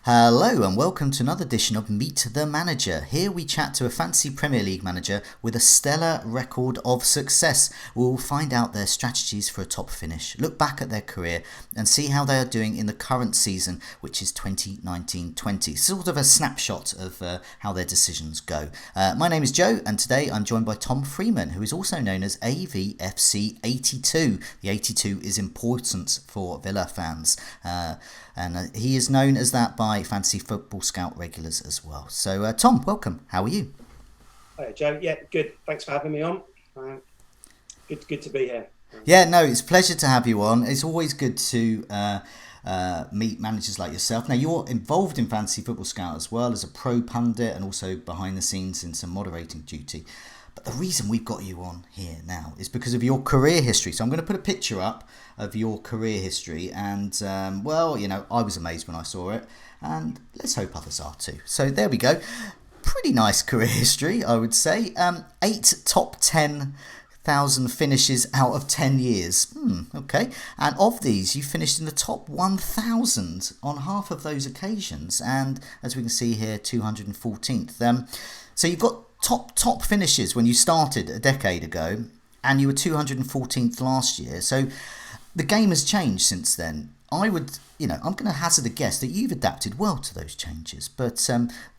Hello and welcome to another edition of Meet the Manager. Here we chat to a fancy Premier League manager with a stellar record of success. We'll find out their strategies for a top finish, look back at their career and see how they are doing in the current season, which is 2019-20. Sort of a snapshot of how their decisions go. My name is Joe and today I'm joined by Tom Freeman, who is also known as AVFC82. The 82 is important for Villa fans. And he is known as that by Fantasy Football Scout regulars as well. So, Tom, welcome. How are you? Hi, Joe. Yeah, good. Thanks for having me on. Good to be here. Yeah, no, it's a pleasure to have you on. It's always good to meet managers like yourself. Now, you're involved in Fantasy Football Scout as well as a pro pundit and also behind the scenes in some moderating duty. But the reason we've got you on here now is because of your career history. So I'm going to put a picture up of your career history. And, I was amazed when I saw it. And let's hope others are too. So there we go. Pretty nice career history, I would say. 8 top 10,000 finishes out of 10 years. Okay. And of these, you finished in the top 1,000 on half of those occasions. And as we can see here, 214th. So you've got top finishes when you started a decade ago, and you were 214th last year. So the game has changed since then. I'm going to hazard a guess that you've adapted well to those changes. But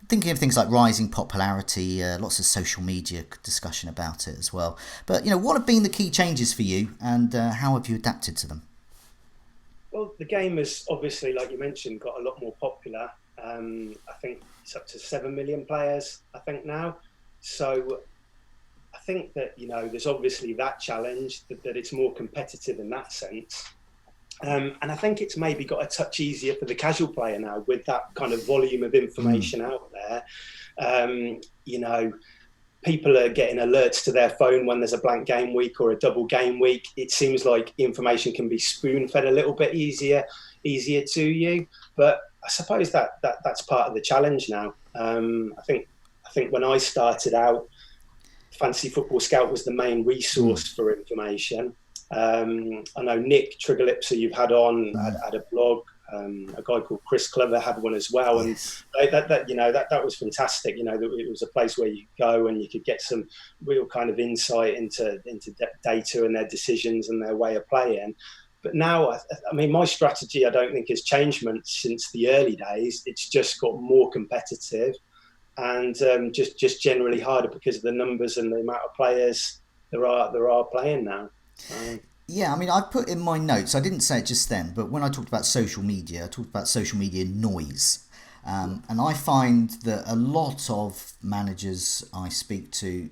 thinking of things like rising popularity, lots of social media discussion about it as well. But, what have been the key changes for you and how have you adapted to them? Well, the game has obviously, like you mentioned, got a lot more popular. I think it's up to 7 million players, I think now. So I think that, there's obviously that challenge, that it's more competitive in that sense. And I think it's maybe got a touch easier for the casual player now with that kind of volume of information out there. People are getting alerts to their phone when there's a blank game week or a double game week. It seems like information can be spoon-fed a little bit easier to you. But I suppose that's part of the challenge now. I think when I started out, Fantasy Football Scout was the main resource for information. I know Nick Triggerlipser you've had on had a blog. A guy called Chris Clever had one as well, and that was fantastic. It was a place where you go and you could get some real kind of insight into data and their decisions and their way of playing. But now, I mean, my strategy I don't think has changed much since the early days. It's just got more competitive and just generally harder because of the numbers and the amount of players there are playing now. Yeah, I mean, I put in my notes, I didn't say it just then, but when I talked about social media, I talked about social media noise. And I find that a lot of managers I speak to,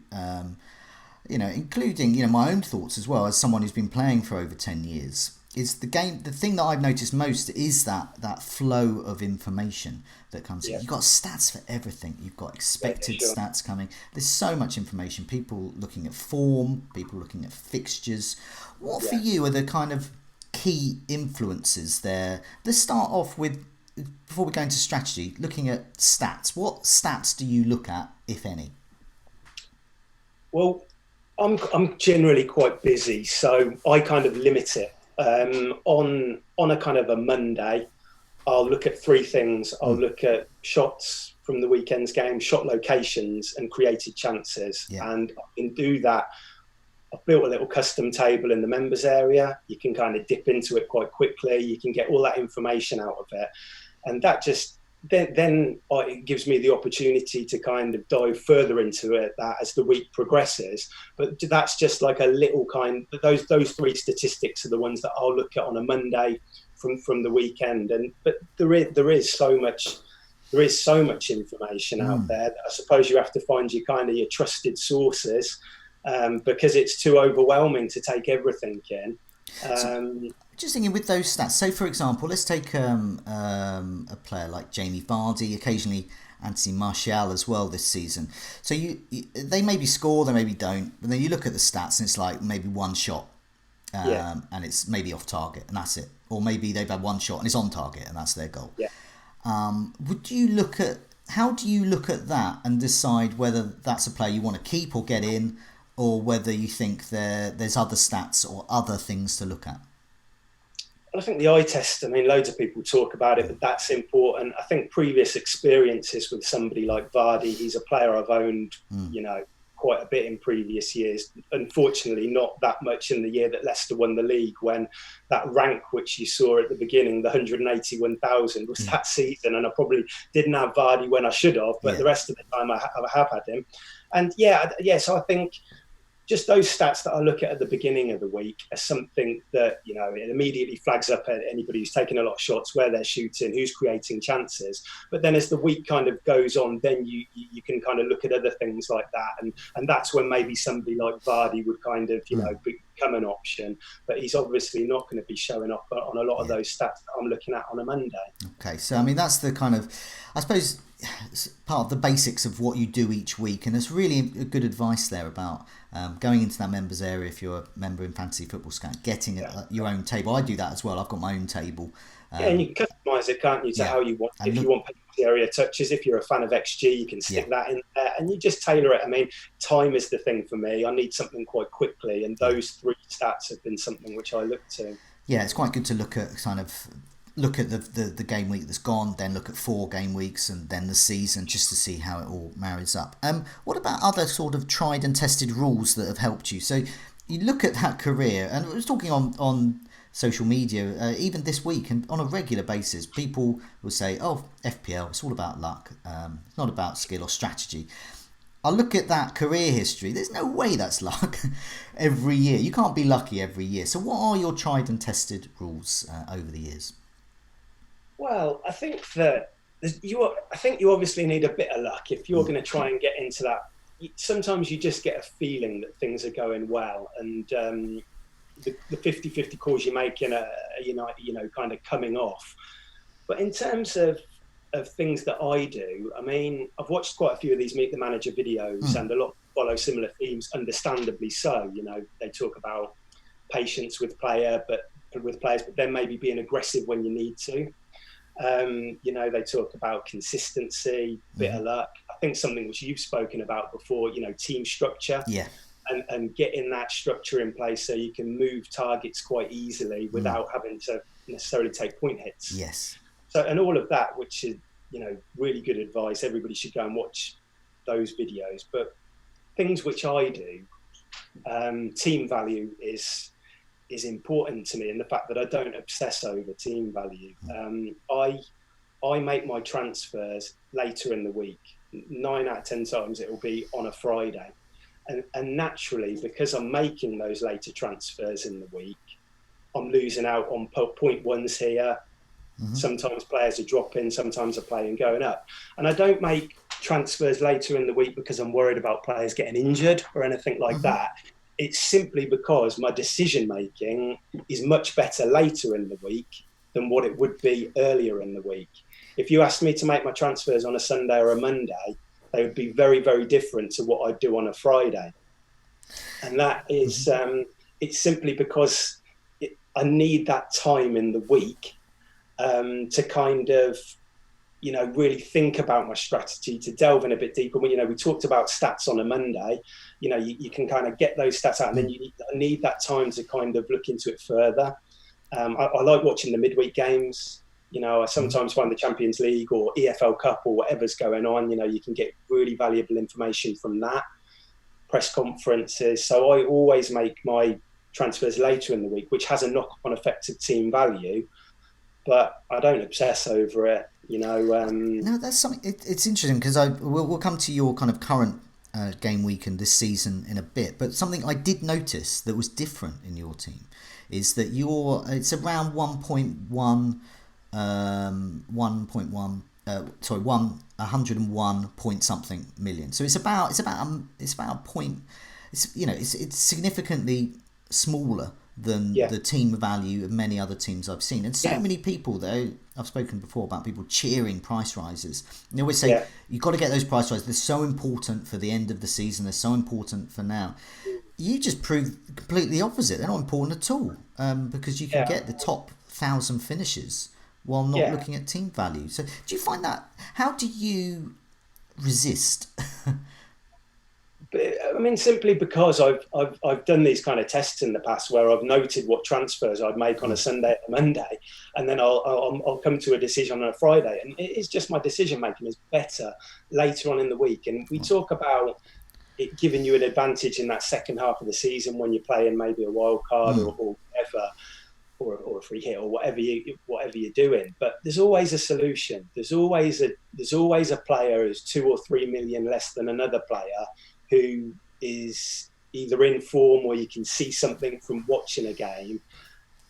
including, my own thoughts as well, as someone who's been playing for over 10 years, is the thing that I've noticed most is that flow of information that comes in. You've got stats for everything. You've got expected stats coming. There's so much information. People looking at form, people looking at fixtures. What for you are the kind of key influences there? Let's start off with, before we go into strategy, looking at stats. What stats do you look at, if any? Well, I'm generally quite busy, so I kind of limit it. On a kind of a Monday, I'll look at 3 things. I'll look at shots from the weekend's game, shot locations and created chances. And I can do that. I've built a little custom table in the members area. You can kind of dip into it quite quickly. You can get all that information out of it. And that just then it gives me the opportunity to kind of dive further into it as the week progresses. But that's just like a little those 3 statistics are the ones that I'll look at on a Monday from the weekend. But there is so much information out there that I suppose you have to find your trusted sources, because it's too overwhelming to take everything in. Just thinking with those stats. So, for example, let's take a player like Jamie Vardy, occasionally Anthony Martial as well this season. So they maybe score, they maybe don't, but then you look at the stats and it's like maybe one shot, and it's maybe off target, and that's it. Or maybe they've had one shot and it's on target, and that's their goal. How do you look at that and decide whether that's a player you want to keep or get in, or whether you think there's other stats or other things to look at? I think the eye test, I mean, loads of people talk about it, but that's important. I think previous experiences with somebody like Vardy, he's a player I've owned, quite a bit in previous years. Unfortunately, not that much in the year that Leicester won the league, when that rank which you saw at the beginning, the 181,000, was that season. And I probably didn't have Vardy when I should have, but the rest of the time I have had him. And so I think just those stats that I look at the beginning of the week are something that, it immediately flags up at anybody who's taking a lot of shots, where they're shooting, who's creating chances. But then as the week kind of goes on, then you can kind of look at other things like that. And that's when maybe somebody like Vardy would kind of, become an option. But he's obviously not going to be showing up on a lot of those stats that I'm looking at on a Monday. Okay, so I mean, that's the kind of, I suppose, part of the basics of what you do each week. And there's really good advice there about going into that members area if you're a member in Fantasy Football Scout, getting your own table. I do that as well. I've got my own table. And you can customise it, can't you, to how you want. If you want penalty area touches, if you're a fan of XG, you can stick that in there, and you just tailor it. I mean, time is the thing for me. I need something quite quickly, and those three stats have been something which I look to. Yeah, it's quite good to look at the game week that's gone, then look at 4 game weeks, and then the season, just to see how it all marries up. What about other sort of tried and tested rules that have helped you? So you look at that career, and I was talking on social media, even this week, and on a regular basis, people will say, oh, FPL, it's all about luck. It's not about skill or strategy. I look at that career history, there's no way that's luck every year. You can't be lucky every year. So what are your tried and tested rules over the years? Well, I think that you obviously need a bit of luck if you're going to try and get into that. Sometimes you just get a feeling that things are going well, and the 50-50 calls you're making are kind of coming off. But in terms of things that I do, I mean, I've watched quite a few of these Meet the Manager videos, and a lot follow similar themes, understandably so. They talk about patience with players, but then maybe being aggressive when you need to. They talk about consistency, bit of luck. I think something which you've spoken about before, team structure. Yeah. And getting that structure in place so you can move targets quite easily without having to necessarily take point hits. Yes. So, and all of that, which is, really good advice. Everybody should go and watch those videos. But things which I do, team value is important to me, and the fact that I don't obsess over team value. I make my transfers later in the week. 9 out of 10 times it will be on a Friday. And naturally, because I'm making those later transfers in the week, I'm losing out on point ones here. Sometimes players are dropping, sometimes are playing going up. And I don't make transfers later in the week because I'm worried about players getting injured or anything like that. It's simply because my decision making is much better later in the week than what it would be earlier in the week. If you asked me to make my transfers on a Sunday or a Monday, they would be very, very different to what I do on a Friday. And that is, it's simply because I need that time in the week to kind of, really think about my strategy, to delve in a bit deeper. We talked about stats on a Monday, you can kind of get those stats out, and then you need that time to kind of look into it further. I like watching the midweek games. I sometimes find the Champions League or EFL Cup or whatever's going on, you can get really valuable information from that. Press conferences. So I always make my transfers later in the week, which has a knock-on effect of team value, but I don't obsess over it. No, that's something. It's interesting because we'll come to your kind of current game week and this season in a bit. But something I did notice that was different in your team is that it's around 101 point something million. So it's about a point. It's significantly smaller than the team value of many other teams I've seen. And so many people, though, I've spoken before about people cheering price rises. And they always say, you've got to get those price rises. They're so important for the end of the season. They're so important for now. You just prove completely opposite. They're not important at all because you can get the top 1,000 finishes while not looking at team value. So do you find that, how do you resist But I mean, simply because I've done these kind of tests in the past where I've noted what transfers I'd make on a Sunday and a Monday, and then I'll come to a decision on a Friday, and it's just my decision making is better later on in the week. And we talk about it giving you an advantage in that second half of the season when you're playing maybe a wild card or whatever, or a free hit or whatever you're doing. But there's always a solution. There's always a player who's 2 or 3 million less than another player who is either in form or you can see something from watching a game.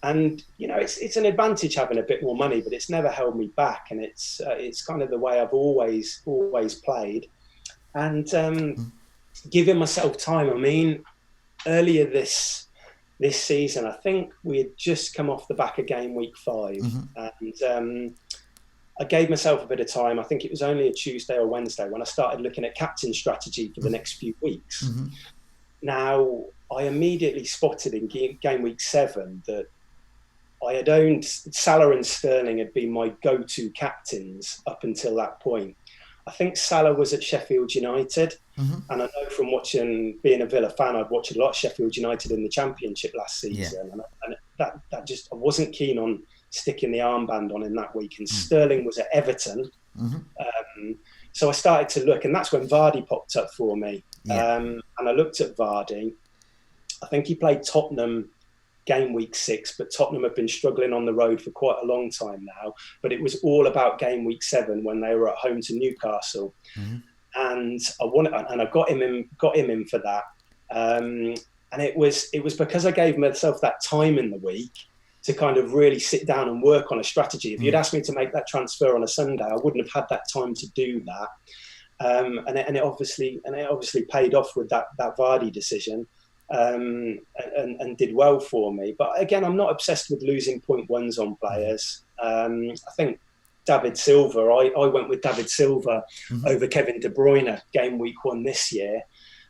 And it's an advantage having a bit more money, but it's never held me back. And it's kind of the way I've always played. And giving myself time. I mean, earlier this season, I think we had just come off the back of game week 5, and I gave myself a bit of time. I think it was only a Tuesday or Wednesday when I started looking at captain strategy for the next few weeks. Now, I immediately spotted in game week 7 that I had owned Salah and Sterling had been my go-to captains up until that point. I think Salah was at Sheffield United, and I know from being a Villa fan, I'd watched a lot of Sheffield United in the Championship last season, and that just, I wasn't keen on sticking the armband on in that week. And Sterling was at Everton, so I started to look, and that's when Vardy popped up for me. And I looked at Vardy. I think he played Tottenham game week 6, but Tottenham have been struggling on the road for quite a long time now. But it was all about game week 7 when they were at home to Newcastle, and I got him in for that. And it was because I gave myself that time in the week to kind of really sit down and work on a strategy. If you'd asked me to make that transfer on a Sunday, I wouldn't have had that time to do that. And it obviously paid off with that Vardy decision. And did well for me. But again, I'm not obsessed with losing 0.1s on players. I think David Silva, I went with David Silva over Kevin De Bruyne game week 1 this year.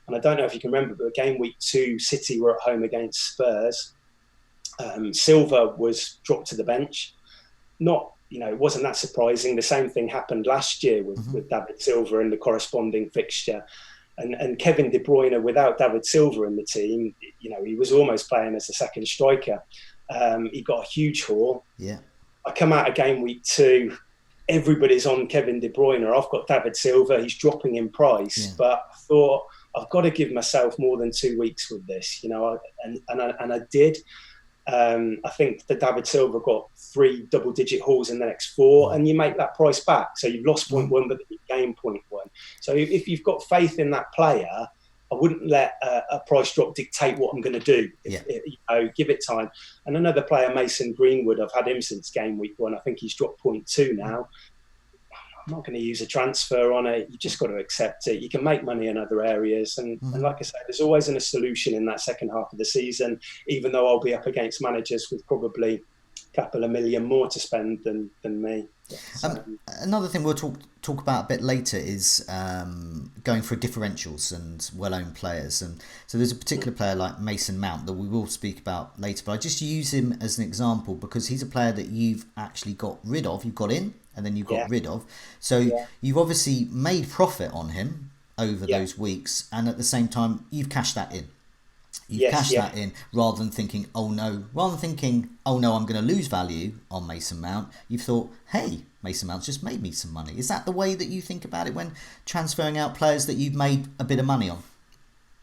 And I don't know if you can remember, but game week 2, City were at home against Spurs. Silva was dropped to the bench. It wasn't that surprising. The same thing happened last year with David Silva in the corresponding fixture. And Kevin De Bruyne, without David Silva in the team, he was almost playing as a second striker. He got a huge haul. Yeah. I come out of game week 2, everybody's on Kevin De Bruyne. I've got David Silva. He's dropping in price, but I thought I've got to give myself more than 2 weeks with this, and I did. I think that David Silva got 3 double-digit hauls in the next 4, and you make that price back. So you've lost 0.1, but you gain 0.1. So if you've got faith in that player, I wouldn't let a price drop dictate what I'm going to do. Give it time. And another player, Mason Greenwood, I've had him since game week 1. I think he's dropped 0.2 now. I'm not going to use a transfer on it. You just got to accept it. You can make money in other areas. And like I say, there's always a solution in that second half of the season, even though I'll be up against managers with probably a couple of million more to spend than me. Another thing we'll talk about a bit later is going for differentials and well-owned players. And so there's a particular player like Mason Mount that we will speak about later, but I just use him as an example because he's a player that you've actually got rid of. You've got in and then you've got rid of. So you've obviously made profit on him over those weeks, and at the same time you've cashed that in. You've cashed that in rather than thinking, oh no, I'm going to lose value on Mason Mount. You've thought, hey, Mason Mount's just made me some money. Is that the way that you think about it when transferring out players that you've made a bit of money on?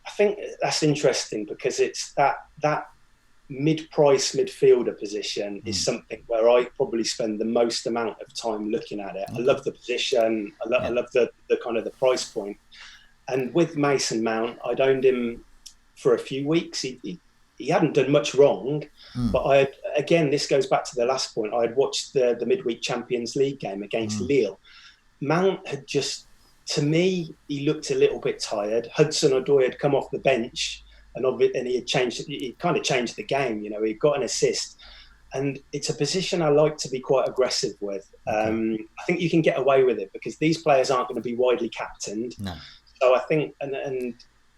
I think that's interesting because it's that mid-price midfielder position is something where I probably spend the most amount of time looking at it. I love the position. I love the kind of the price point. And with Mason Mount, I'd owned him for a few weeks. He hadn't done much wrong, but again, this goes back to the last point. I had watched the midweek Champions League game against Lille. Mount had just, to me, he looked a little bit tired. Hudson-Odoi had come off the bench, and he kind of changed the game. He got an assist, and it's a position I like to be quite aggressive with. I think you can get away with it because these players aren't going to be widely captained. No. So I think, and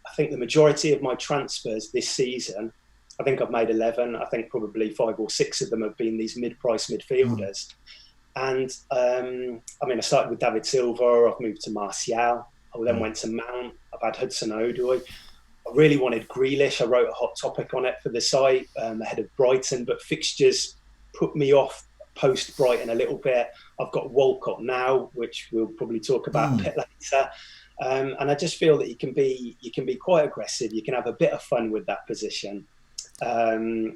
I think the majority of my transfers this season, I think I've made 11. I think probably 5 or 6 of them have been these mid-price midfielders. And I started with David Silva. I've moved to Martial. I then went to Mount. I've had Hudson-Odoi. I really wanted Grealish. I wrote a hot topic on it for the site ahead of Brighton, but fixtures put me off post Brighton a little bit. I've got Walcott now, which we'll probably talk about a bit later. And I just feel that you can be quite aggressive. You can have a bit of fun with that position. There's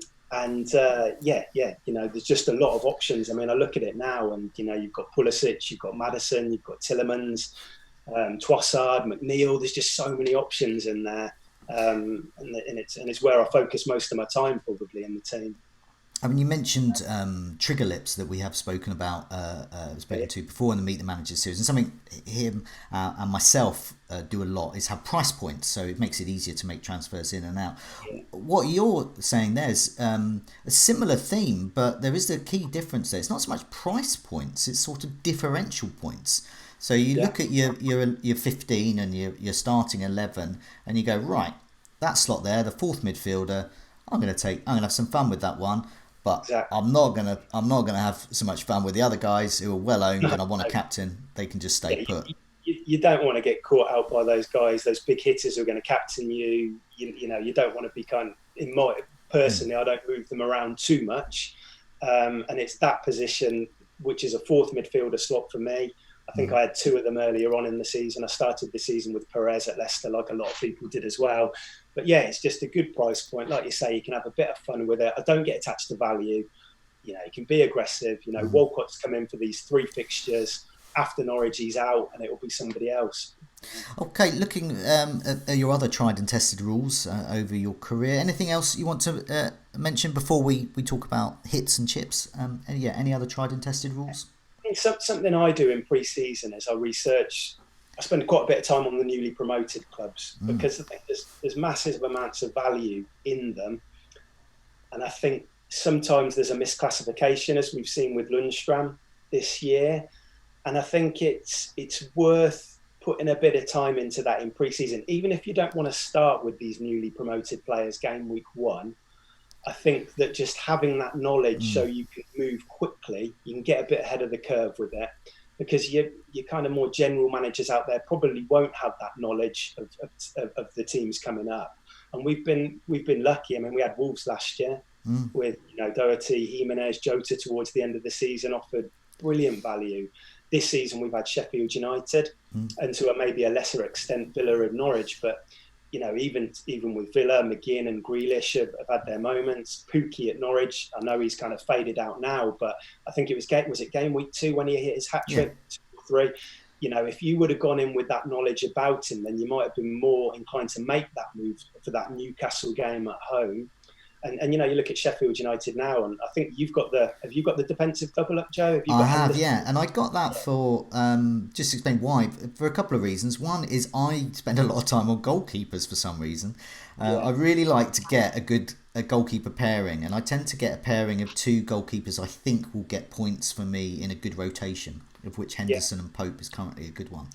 just a lot of options. I mean, I look at it now, and you've got Pulisic, you've got Maddison, you've got Tielemans, Trossard, McNeil. There's just so many options in there, and it's where I focus most of my time probably in the team. I mean, you mentioned trigger lips that we have spoken about, to before in the Meet the Managers series, and something him and myself do a lot is have price points, so it makes it easier to make transfers in and out. Yeah. What you're saying there is a similar theme, but there is a key difference there. It's not so much price points; it's sort of differential points. So you look at your 15 and your starting 11, and you go, right, that slot there, the fourth midfielder. I'm gonna have some fun with that one. But exactly. I'm not gonna have so much fun with the other guys who are well owned, and I want a captain. They can just stay put. You don't want to get caught out by those guys, those big hitters who are going to captain you. You don't want to be personally, I don't move them around too much, and it's that position which is a fourth midfielder slot for me. I think I had two of them earlier on in the season. I started the season with Perez at Leicester, like a lot of people did as well. But yeah, it's just a good price point. Like you say, you can have a bit of fun with it. I don't get attached to value. You can be aggressive. Walcott's come in for these 3 fixtures. After Norwich, he's out, and it will be somebody else. Okay, looking at your other tried and tested rules over your career, anything else you want to mention before we talk about hits and chips? Any other tried and tested rules? Something I do in pre-season is I spend quite a bit of time on the newly promoted clubs because I think there's massive amounts of value in them, and I think sometimes there's a misclassification, as we've seen with Lundstram this year, and I think it's worth putting a bit of time into that in pre-season, even if you don't want to start with these newly promoted players game week 1. I think that just having that knowledge so you can move quickly, you can get a bit ahead of the curve with it, because you kind of more general managers out there probably won't have that knowledge of the teams coming up. And we've been lucky. I mean, we had Wolves last year with Doherty, Jimenez, Jota towards the end of the season offered brilliant value. This season we've had Sheffield United and to maybe a lesser extent Villa and Norwich, but even with Villa, McGinn and Grealish have had their moments. Pukki at Norwich, I know he's kind of faded out now, but I think was it game week 2 when he hit his hat-trick, 2 or 3? If you would have gone in with that knowledge about him, then you might have been more inclined to make that move for that Newcastle game at home. And you look at Sheffield United now, and I think have you got the defensive double up, Joe? I have, yeah, and I got that for just to explain why, for a couple of reasons. One is I spend a lot of time on goalkeepers for some reason. I really like to get a goalkeeper pairing, and I tend to get a pairing of 2 goalkeepers I think will get points for me in a good rotation, of which Henderson and Pope is currently a good one.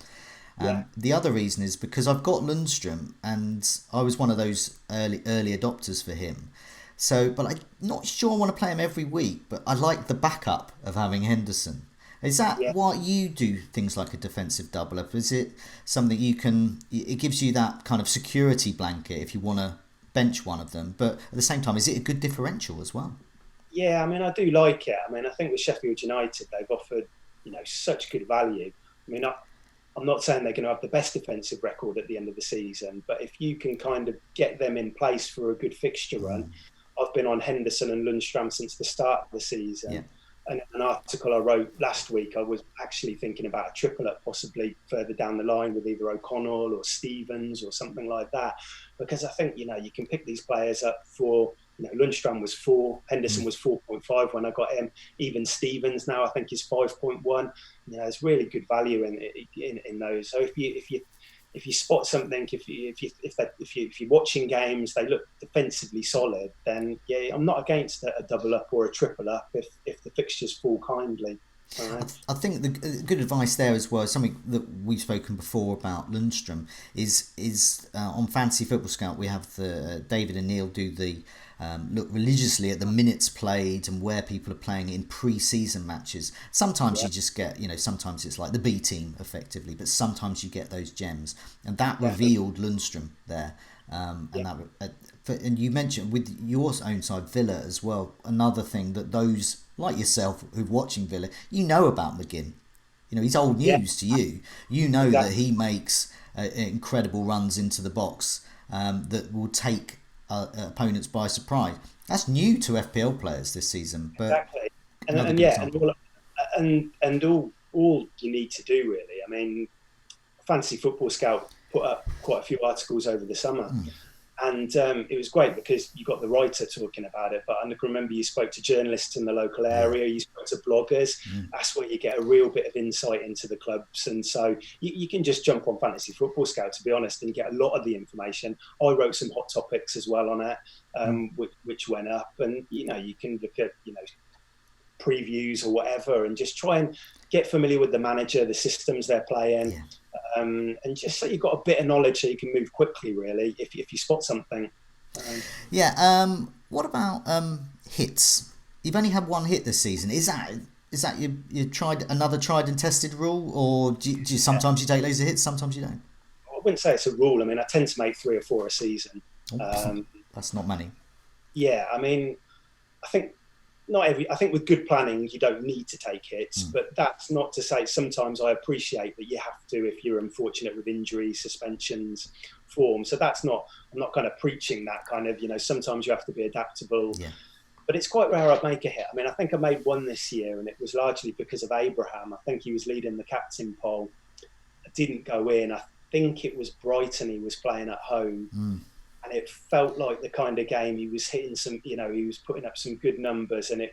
The other reason is because I've got Lundstram, and I was one of those early adopters for him. So, but I'm not sure I want to play him every week, but I like the backup of having Henderson. Is that why you do things like a defensive double up? Is it something it gives you that kind of security blanket if you want to bench one of them, but at the same time, is it a good differential as well? Yeah, I mean, I do like it. I mean, I think with Sheffield United, they've offered, such good value. I mean, I'm not saying they're going to have the best defensive record at the end of the season, but if you can kind of get them in place for a good fixture run, I've been on Henderson and Lundstram since the start of the season. Yeah. And an article I wrote last week, I was actually thinking about a triple up possibly further down the line with either O'Connell or Stevens or something like that. Because I think, you can pick these players up for, Lundstram was 4, Henderson was 4.5 when I got him. Even Stevens now I think is 5.1. There's really good value in those. So if you spot something, if you're watching games, they look defensively solid, then I'm not against a double up or a triple up if the fixtures fall kindly. I think the good advice there as well, something that we've spoken before about Lundstrom, is on Fantasy Football Scout we have the David and Neil do the look religiously at the minutes played and where people are playing in pre-season matches. Sometimes you just get, sometimes it's like the B team effectively, but sometimes you get those gems, and that revealed Lundstrom there. And you mentioned with your own side, Villa as well. Another thing that those like yourself who are watching Villa, about McGinn. He's old news to you. That he makes incredible runs into the box that will take opponents by surprise. That's new to FPL players this season. But exactly, and all you need to do really. I mean, Fantasy Football Scout put up quite a few articles over the summer. And it was great because you got the writer talking about it, but I can remember you spoke to journalists in the local area, you spoke to bloggers. That's where you get a real bit of insight into the clubs. And so you can just jump on Fantasy Football Scout, to be honest, and get a lot of the information. I wrote some hot topics as well on it, which went up. And, you can look at, previews or whatever and just try and get familiar with the manager, the systems they're playing. And just so you've got a bit of knowledge so you can move quickly, really, if you spot something. What about hits? You've only had one hit this season. Is that you tried another tried and tested rule, or do you sometimes you take loads of hits, sometimes you don't? I wouldn't say it's a rule. I mean, I tend to make 3 or 4 a season. That's not many. Yeah, I mean, I think with good planning, you don't need to take hits, but that's not to say sometimes I appreciate that you have to if you're unfortunate with injuries, suspensions, form. So I'm not kind of preaching that kind of, sometimes you have to be adaptable. But it's quite rare I'd make a hit. I mean, I think I made one this year, and it was largely because of Abraham. I think he was leading the captain poll. I didn't go in. I think it was Brighton he was playing at home. And it felt like the kind of game he was hitting some, he was putting up some good numbers, and I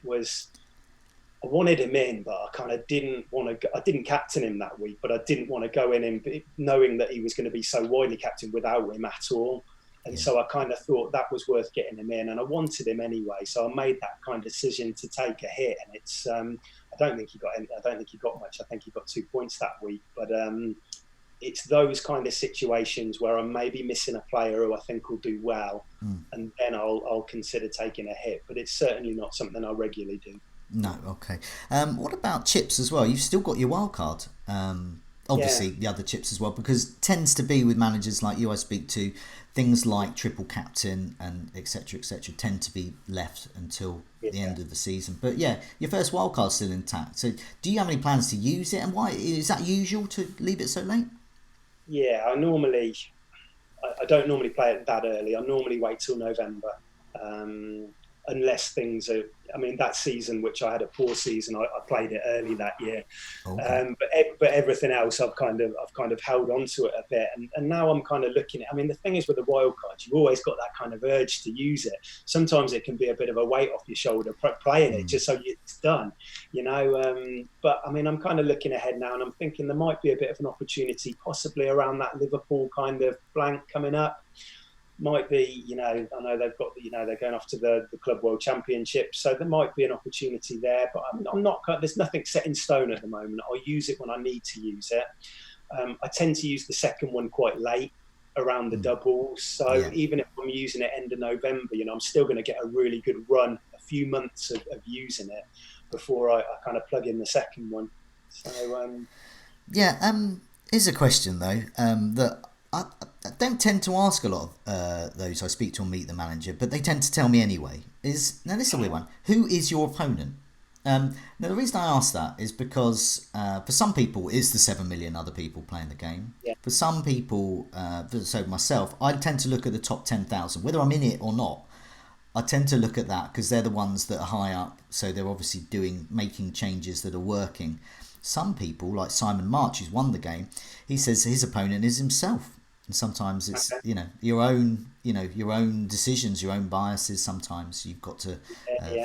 wanted him in, but I kind of didn't want to, I didn't captain him that week, but I didn't want to go in knowing that he was going to be so widely captained without him at all. And so I kind of thought that was worth getting him in, and I wanted him anyway. So I made that kind of decision to take a hit, and it's, I don't think he got much. I think he got 2 points that week, but it's those kind of situations where I'm maybe missing a player who I think will do well, and then I'll consider taking a hit. But it's certainly not something I regularly do. No, okay. What about chips as well? You've still got your wild card. Obviously, the other chips as well, because it tends to be with managers like you I speak to, things like triple captain and etc. tend to be left until the end of the season. But yeah, your first wild card's still intact. So do you have any plans to use it, and why is that usual to leave it so late? Yeah, I don't normally play it that early. I normally wait till November, unless things are. I mean, that season, which I had a poor season, I played it early that year. Okay. But everything else, I've kind of held on to it a bit, and now I'm kind of looking at. I mean, the thing is with the wild card, you've always got that kind of urge to use it. Sometimes it can be a bit of a weight off your shoulder playing it just so it's done, But I mean, I'm kind of looking ahead now, and I'm thinking there might be a bit of an opportunity, possibly around that Liverpool kind of blank coming up. Might be, I know they've got, they're going off to the Club World Championship, so there might be an opportunity there. But I'm not. There's nothing set in stone at the moment. I'll use it when I need to use it. I tend to use the second one quite late, around the doubles. So even if I'm using it end of November, I'm still going to get a really good run, a few months of using it before I kind of plug in the second one. So here's a question though that I don't tend to ask a lot of those I speak to on Meet the Manager, but they tend to tell me anyway. Now this is a weird one. Who is your opponent? Now the reason I ask that is because for some people it's the 7 million other people playing the game. For some people, so myself, I tend to look at the top 10,000, whether I'm in it or not. I tend to look at that because they're the ones that are high up, so they're obviously making changes that are working. Some people, like Simon March, who's won the game, he says his opponent is himself. And sometimes it's your own decisions, your own biases. Sometimes you've got to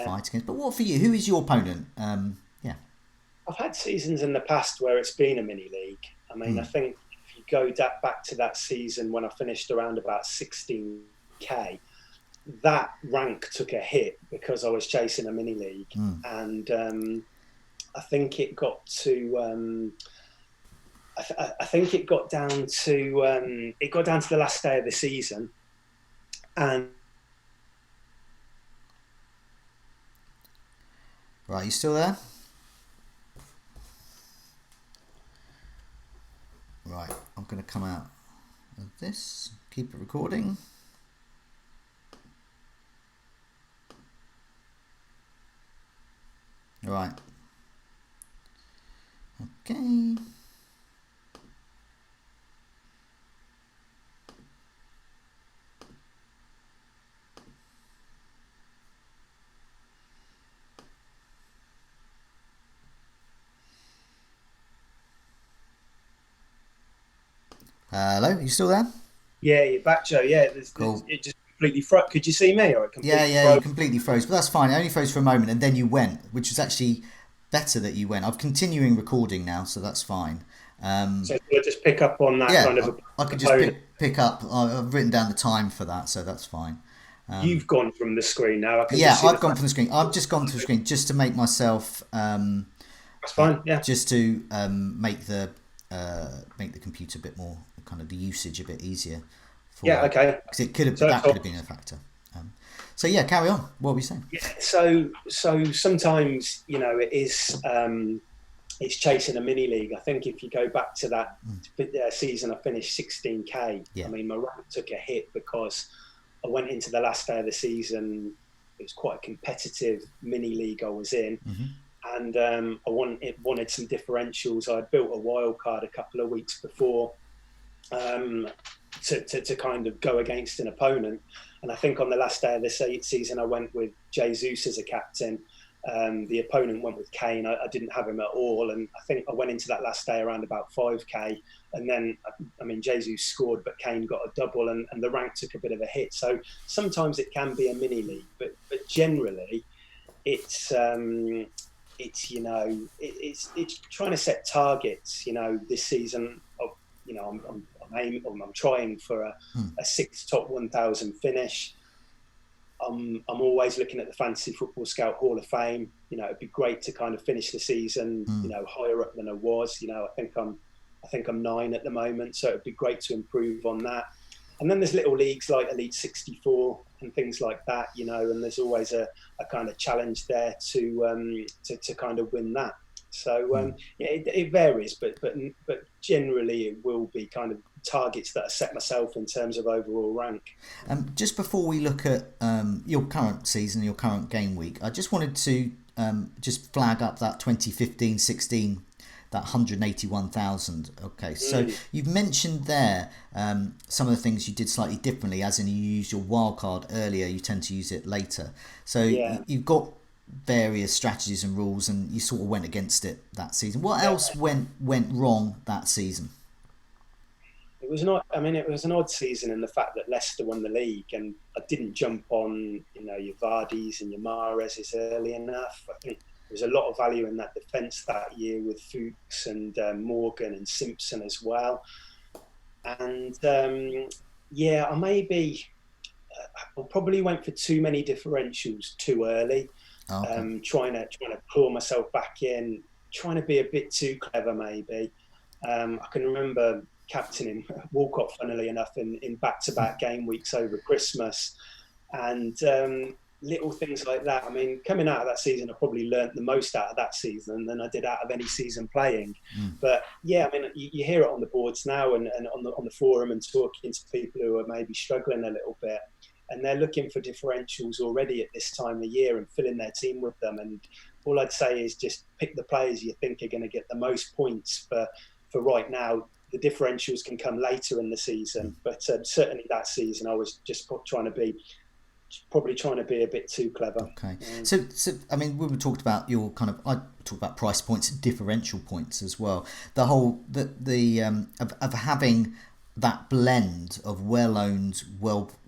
fight against. But what for you? Who is your opponent? I've had seasons in the past where it's been a mini league. I mean, I think if you go back to that season when I finished around about 16k, that rank took a hit because I was chasing a mini league, and I think it got to. I think it got down to the last day of the season, and Right, you still there? Right, I'm going to come out of this, keep it recording. Right. Okay. Hello, you still there? yeah, you're back, Joe. Yeah, Cool. it just completely froze. Could you see me, or it Yeah, completely yeah, you froze? completely froze, but that's fine. It only froze for a moment, and then you went, which was actually better that you went. I'm continuing recording now, so that's fine. Um, So I'll just pick up on that yeah, kind of I could just opponent. pick up. I've written down the time for that, so that's fine. You've gone from the screen now. I can Yeah, just see the I've gone front. from the screen. I've just gone to the screen just to make myself, That's fine. Yeah. just to make the computer a bit more kind of the usage a bit easier Yeah. for Okay. because it could have So, that could have been a factor. So yeah, carry on. What were we saying? yeah. So sometimes it is. It's chasing a mini league. I think if you go back to that season, I finished 16k. Yeah. I mean, my rank took a hit because I went into the last day of the season. It was quite a competitive mini league I was in, and I wanted some differentials. I'd built a wild card a couple of weeks before um, to kind of go against an opponent. And I think on the last day of the season, I went with Jesus as a captain. The opponent went with Kane. I didn't have him at all, and I think I went into that last day around about 5k. And then, I mean, Jesus scored, but Kane got a double, and the rank took a bit of a hit. So sometimes it can be a mini league, but generally, it's it's trying to set targets. This season, I'm trying for a 6 top 1,000 finish. I'm always looking at the Fantasy Football Scout Hall of Fame. It'd be great to kind of finish the season, higher up than I was. I think I'm 9 at the moment, so it'd be great to improve on that. And then there's little leagues like Elite 64 and things like that, and there's always a kind of challenge there to kind of win that. So it varies, but generally it will be kind of targets that I set myself in terms of overall rank. Just before we look at your current season, your current game week, I just wanted to just flag up that 2015-16, that 181,000. Okay, so you've mentioned there some of the things you did slightly differently, as in you used your wildcard earlier, you tend to use it later. So you've got various strategies and rules, and you sort of went against it that season. What else went wrong that season? It was not. I mean, it was an odd season in the fact that Leicester won the league, and I didn't jump on, your Vardis and your Mahrez's early enough. I think there was a lot of value in that defence that year with Fuchs and Morgan and Simpson as well. And I probably went for too many differentials too early. Okay. Trying to claw myself back in, trying to be a bit too clever maybe. I can remember captaining Walcott, funnily enough, in back-to-back game weeks over Christmas, and little things like that. I mean, coming out of that season, I probably learnt the most out of that season than I did out of any season playing. But yeah, I mean, you hear it on the boards now and on the forum and talking to people who are maybe struggling a little bit, and they're looking for differentials already at this time of year and filling their team with them. And all I'd say is just pick the players you think are going to get the most points for right now. The differentials can come later in the season, but certainly that season I was just trying to be a bit too clever. Okay. So I mean, we talked about your kind of. I talked about price points and differential points as well. The whole of having that blend of well-owned,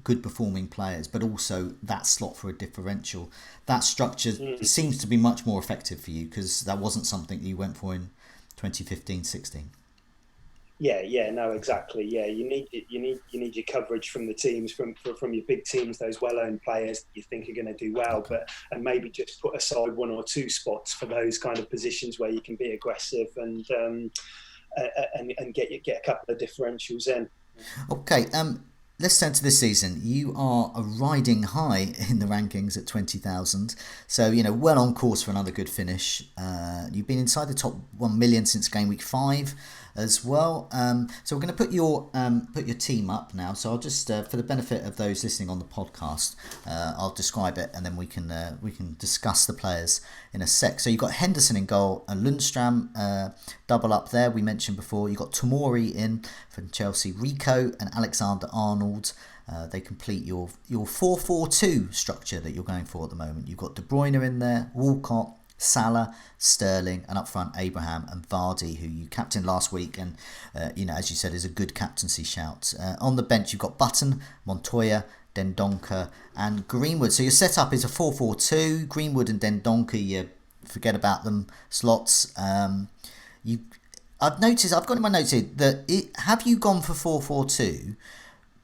good performing players, but also that slot for a differential. That structure seems to be much more effective for you, because that wasn't something you went for in 2015-16. Yeah, no, exactly. Yeah, you need your coverage from the teams, from your big teams, those well-owned players that you think are going to do well, Okay. but and maybe just put aside one or two spots for those kind of positions where you can be aggressive and get a couple of differentials in. Okay, let's turn to this season. You are riding high in the rankings at 20,000. So, well on course for another good finish. You've been inside the top 1 million since game week 5 as well. So we're going to put your team up now. So I'll just, for the benefit of those listening on the podcast, I'll describe it and then we can discuss the players in a sec. So you've got Henderson in goal and Lundstram double up there. We mentioned before. You've got Tomori in from Chelsea, Rico and Alexander-Arnold. They complete your 4-4-2 structure that you're going for at the moment. You've got De Bruyne in there, Walcott, Salah, Sterling, and up front Abraham and Vardy, who you captained last week, and as you said, is a good captaincy shout. On the bench, you've got Button, Montoya, Dendoncker, and Greenwood. So your setup is a 4-4-2. Greenwood and Dendoncker, you forget about them slots. I've got in my notes here that have you gone for 4-4-2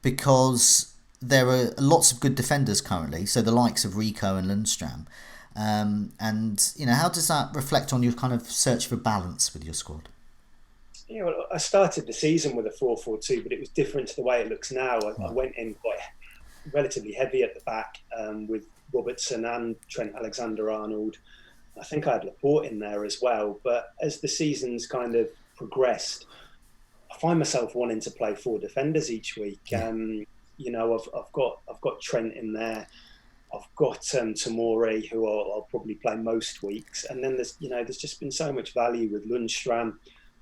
because there are lots of good defenders currently, so the likes of Rico and Lundstram. And how does that reflect on your kind of search for balance with your squad? Yeah, well, I started the season with a 4-4-2, but it was different to the way it looks now. I went in quite relatively heavy at the back with Robertson and Trent Alexander-Arnold. I think I had Laporte in there as well. But as the season's kind of progressed, I find myself wanting to play 4 defenders each week. Yeah. I've got Trent in there. I've got Tomori, who I'll probably play most weeks, and then there's just been so much value with Lundstram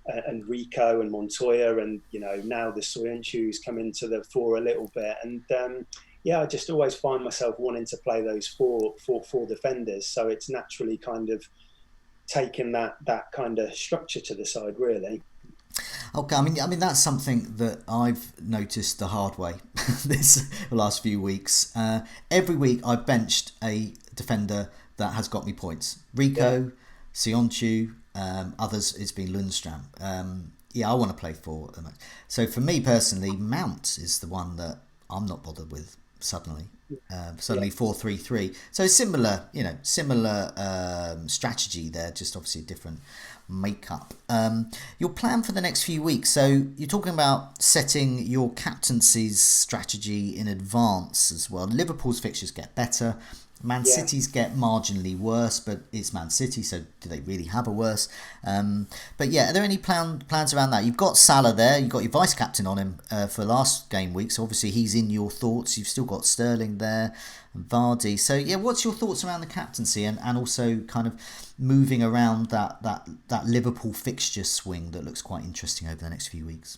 and Rico and Montoya, and now the Soyuncu's come into the fore a little bit, and I just always find myself wanting to play those four defenders, so it's naturally kind of taken that kind of structure to the side, really. Okay, I mean that's something that I've noticed the hard way this last few weeks. Every week I've benched a defender that has got me points. Rico, Sionchu, others it's been Lundstram. I want to play 4 at the moment. So for me personally, Mount is the one that I'm not bothered with suddenly. Suddenly 4-3-3. So similar strategy there, just obviously a different makeup. Your plan for the next few weeks. So you're talking about setting your captaincy's strategy in advance as well. Liverpool's fixtures get better. Man City's get marginally worse, but it's Man City, so do they really have a worse? But are there any plans around that? You've got Salah there, you've got your vice captain on him for last game week, so obviously he's in your thoughts. You've still got Sterling there and Vardy. So what's your thoughts around the captaincy and also kind of moving around that Liverpool fixture swing that looks quite interesting over the next few weeks?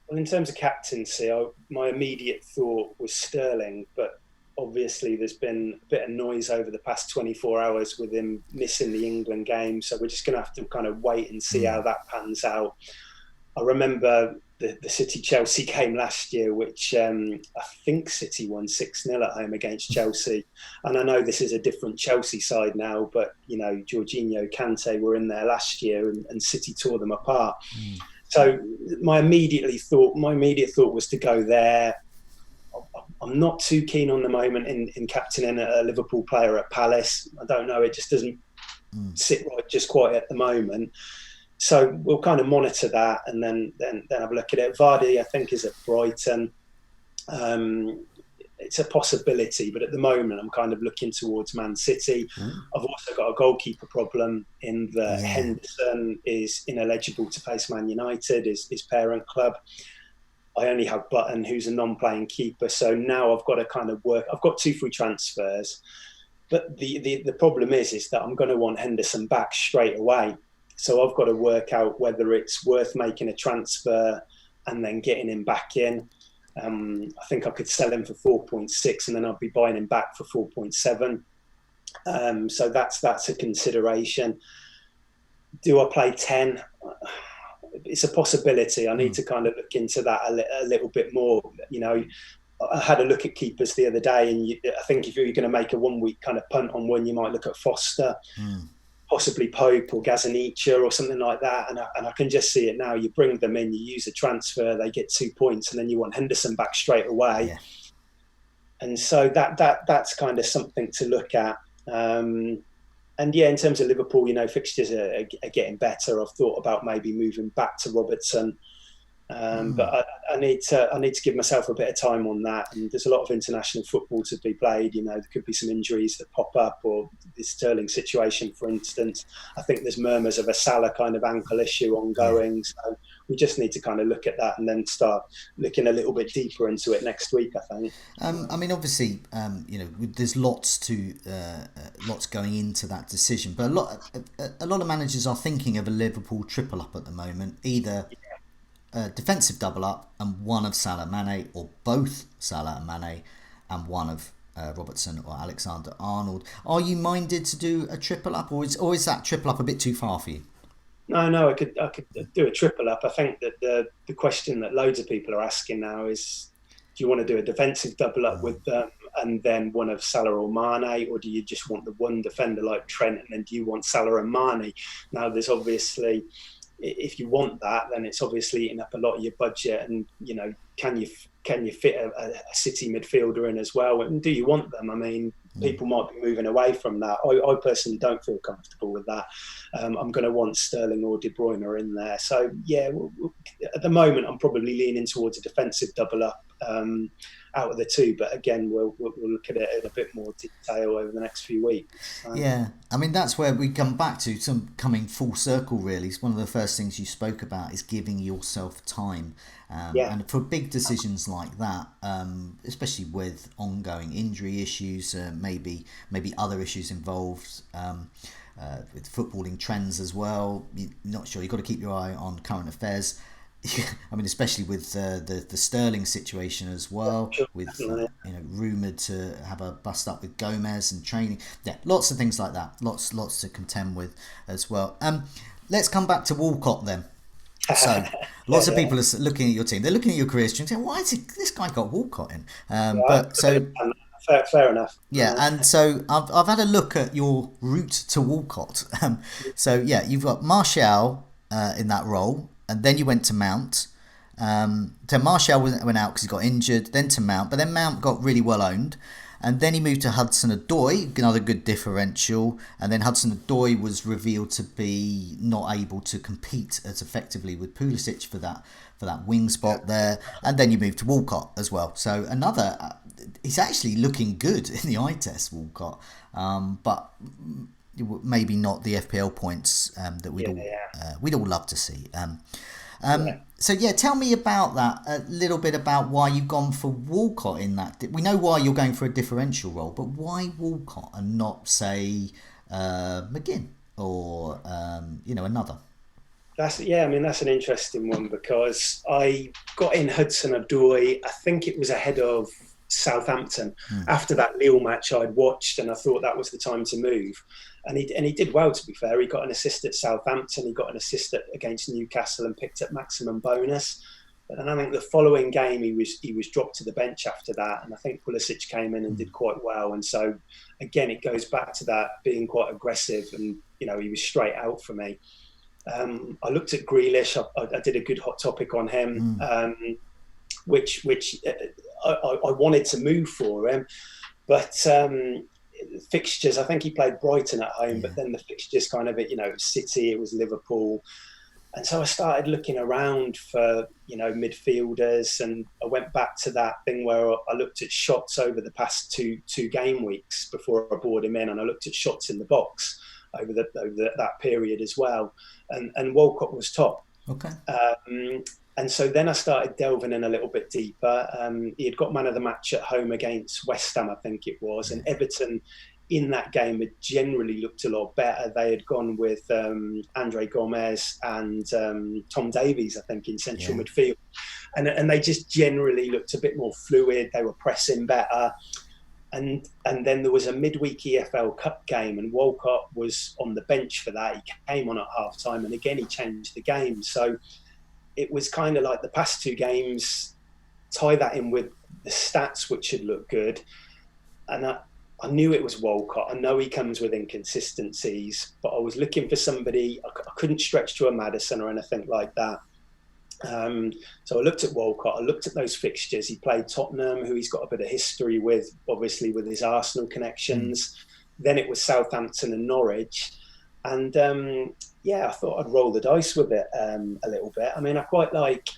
Well, in terms of captaincy, my immediate thought was Sterling, but obviously there's been a bit of noise over the past 24 hours with him missing the England game, so we're just going to have to kind of wait and see how that pans out. I remember the City-Chelsea game last year, which I think City won 6-0 at home against Chelsea. And I know this is a different Chelsea side now, but, Jorginho, Kante were in there last year and City tore them apart. So my immediate thought was to go there. I'm not too keen on the moment in captaining a Liverpool player at Palace. I don't know, it just doesn't sit right just quite at the moment. So we'll kind of monitor that and then have a look at it. Vardy, I think, is at Brighton. It's a possibility, but at the moment I'm kind of looking towards Man City. I've also got a goalkeeper problem in that Henderson is ineligible to face Man United, his parent club. I only have Button, who's a non-playing keeper. So now I've got to kind of work. I've got 2 free transfers. But the problem is that I'm going to want Henderson back straight away. So I've got to work out whether it's worth making a transfer and then getting him back in. I think I could sell him for 4.6 and then I'll be buying him back for 4.7. So that's a consideration. Do I play 10? It's a possibility. I need to kind of look into that a little bit more. I had a look at keepers the other day, and I think if you're going to make a 1 week kind of punt on one, you might look at Foster. possibly Pope or Gazzaniga or something like that. And I can just see it now. You bring them in, you use a transfer, they get 2 points, and then you want Henderson back straight away. Yeah. And so that's kind of something to look at. And yeah, in terms of Liverpool, fixtures are getting better. I've thought about maybe moving back to Robertson. But I need to give myself a bit of time on that. And there's a lot of international football to be played. There could be some injuries that pop up, or the Sterling situation, for instance. I think there's murmurs of a Salah kind of ankle issue ongoing. So we just need to kind of look at that and then start looking a little bit deeper into it next week, I think. I mean, obviously, there's lots going into that decision, but a lot of managers are thinking of a Liverpool triple up at the moment, either defensive double up and one of Salah Mane, or both Salah and Mane and one of Robertson or Alexander-Arnold. Are you minded to do a triple up, or is that triple up a bit too far for you? No, I could do a triple up. I think that the question that loads of people are asking now is, do you want to do a defensive double up with them and then one of Salah or Mane, or do you just want the one defender like Trent, and then do you want Salah and Mane? Now, there's obviously, if you want that, then it's obviously eating up a lot of your budget, and can you fit a City midfielder in as well, and do you want them? I mean, people might be moving away from that. I personally don't feel comfortable with that. I'm going to want Sterling or De Bruyne in there. So yeah, at the moment I'm probably leaning towards a defensive double up out of the two, but again, we'll look at it in a bit more detail over the next few weeks. Yeah, I mean, that's where we come back to some coming full circle, really. It's one of the first things you spoke about is giving yourself time. And for big decisions like that, especially with ongoing injury issues, maybe other issues involved, with footballing trends as well, you're not sure. You've got to keep your eye on current affairs. I mean, especially with the Sterling situation as well, with rumoured to have a bust up with Gomez and training. Yeah, lots of things like that. Lots to contend with as well. Let's come back to Walcott then. So lots of people are looking at your team. They're looking at your career stream saying, "Why is this guy got Walcott in?" But so fair enough. Yeah, and so I've had a look at your route to Walcott. So yeah, you've got Martial in that role. And then you went to Mount. So Martial went out because he got injured, then to Mount. But then Mount got really well owned. And then he moved to Hudson-Odoi, another good differential. And then Hudson-Odoi was revealed to be not able to compete as effectively with Pulisic for that wing spot there. And then you moved to Walcott as well. So he's actually looking good in the eye test, Walcott. But maybe not the FPL points that we'd all love to see. So yeah, tell me about that, a little bit about why you've gone for Walcott in that. We know why you're going for a differential role, but why Walcott and not, say, McGinn or another? That's an interesting one, because I got in Hudson-Odoi. I think it was ahead of Southampton after that Lille match I'd watched, and I thought that was the time to move. And he did well, to be fair. He got an assist at Southampton, he got an assist against Newcastle and picked up maximum bonus. But then I think the following game he was dropped to the bench after that, and I think Pulisic came in and did quite well. And so again, it goes back to that being quite aggressive, and he was straight out for me. I looked at Grealish. I did a good hot topic on him, which I wanted to move for him, but fixtures, I think he played Brighton at home, but then the fixtures kind of, it was City, it was Liverpool. And so I started looking around for, midfielders, and I went back to that thing where I looked at shots over the past two game weeks before I brought him in, and I looked at shots in the box over that period as well. And Walcott was top. Okay. And so then I started delving in a little bit deeper. He had got man of the match at home against West Ham, I think it was. And Everton in that game had generally looked a lot better. They had gone with Andre Gomez and Tom Davies, I think, in central midfield. And they just generally looked a bit more fluid. They were pressing better. And then there was a midweek EFL Cup game, and Walcott was on the bench for that. He came on at half-time, and again, he changed the game. So it was kind of like the past two games, tie that in with the stats, which should look good. And I knew it was Walcott. I know he comes with inconsistencies, but I was looking for somebody. I couldn't stretch to a Maddison or anything like that. So I looked at Walcott. I looked at those fixtures. He played Tottenham, who he's got a bit of history with, obviously with his Arsenal connections. Then it was Southampton and Norwich, and yeah, I thought I'd roll the dice with it a little bit. I mean, I quite like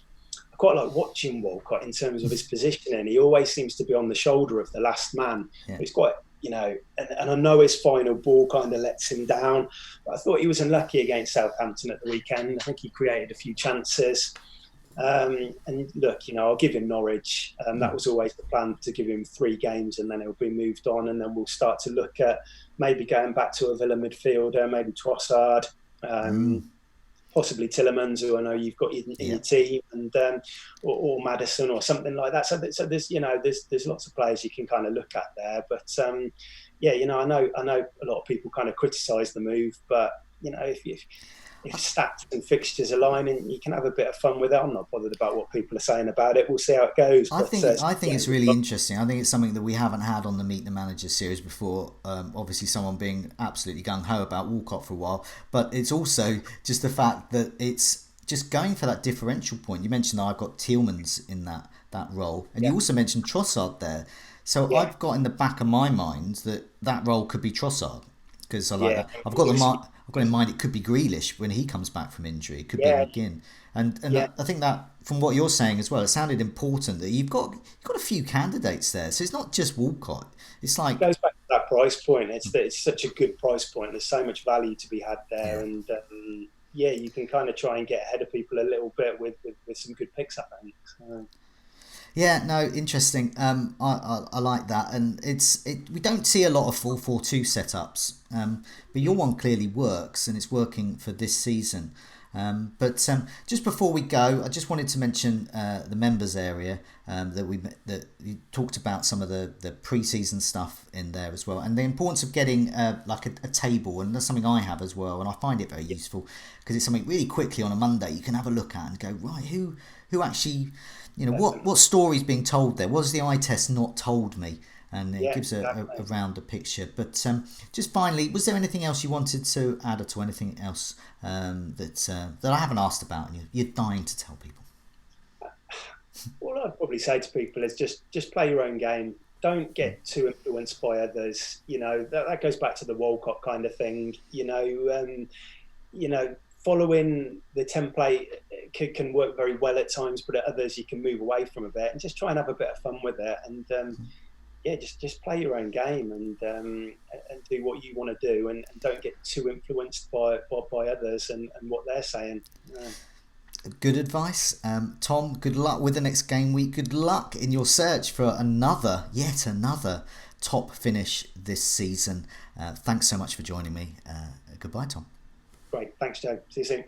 watching Walcott in terms of his positioning. He always seems to be on the shoulder of the last man. Yeah. He's quite, you know, and I know his final ball kind of lets him down. But I thought he was unlucky against Southampton at the weekend. I think he created a few chances. And look, you know, I'll give him Norwich. That was always the plan, to give him 3 games and then he'll be moved on. And then we'll start to look at maybe going back to a Villa midfielder, maybe Trossard, possibly Tillemans, who I know you've got in your team, and or Maddison or something like that. So there's, you know, there's lots of players you can kind of look at there. But yeah, you know, I know a lot of people kind of criticise the move, but you know, if stats and fixtures align, and you can have a bit of fun with it. I'm not bothered about what people are saying about it. We'll see how it goes. I think it's really interesting. I think it's something that we haven't had on the Meet the Manager series before. Obviously, someone being absolutely gung-ho about Walcott for a while, but it's also just the fact that it's just going for that differential point. You mentioned that I've got Tielemans in that role, and you also mentioned Trossard there. So I've got in the back of my mind that role could be Trossard, because I like that. I've got in mind it could be Grealish when he comes back from injury. It could be McGinn. And I think that from what you're saying as well, it sounded important that you've got a few candidates there. So it's not just Walcott. It's like, it goes back to that price point. It's such a good price point. There's so much value to be had there, and yeah, you can kind of try and get ahead of people a little bit with some good picks, I think. So. Yeah, no, interesting. I like that, and we don't see a lot of 4-4-2 setups, but your one clearly works, and it's working for this season. But just before we go, I just wanted to mention the members area, that you talked about some of the pre-season stuff in there as well, and the importance of getting like a table, and that's something I have as well, and I find it very useful because it's something really quickly on a Monday you can have a look at and go, right, who actually, you know, what story's being told there? What has the eye test not told me? And it gives a rounder picture. But just finally, was there anything else you wanted to add, or to anything else that I haven't asked about and you're dying to tell people? What I'd probably say to people is just play your own game. Don't get too influenced by others. You know, that goes back to the Walcott kind of thing. You know, following the template can work very well at times, but at others you can move away from a bit, and just try and have a bit of fun with it. And yeah, just play your own game, and do what you want to do, and don't get too influenced by others and what they're saying. Good advice. Tom, good luck with the next game week. Good luck in your search for yet another top finish this season. Thanks so much for joining me. Goodbye, Tom. Great. Thanks, Joe. See you soon.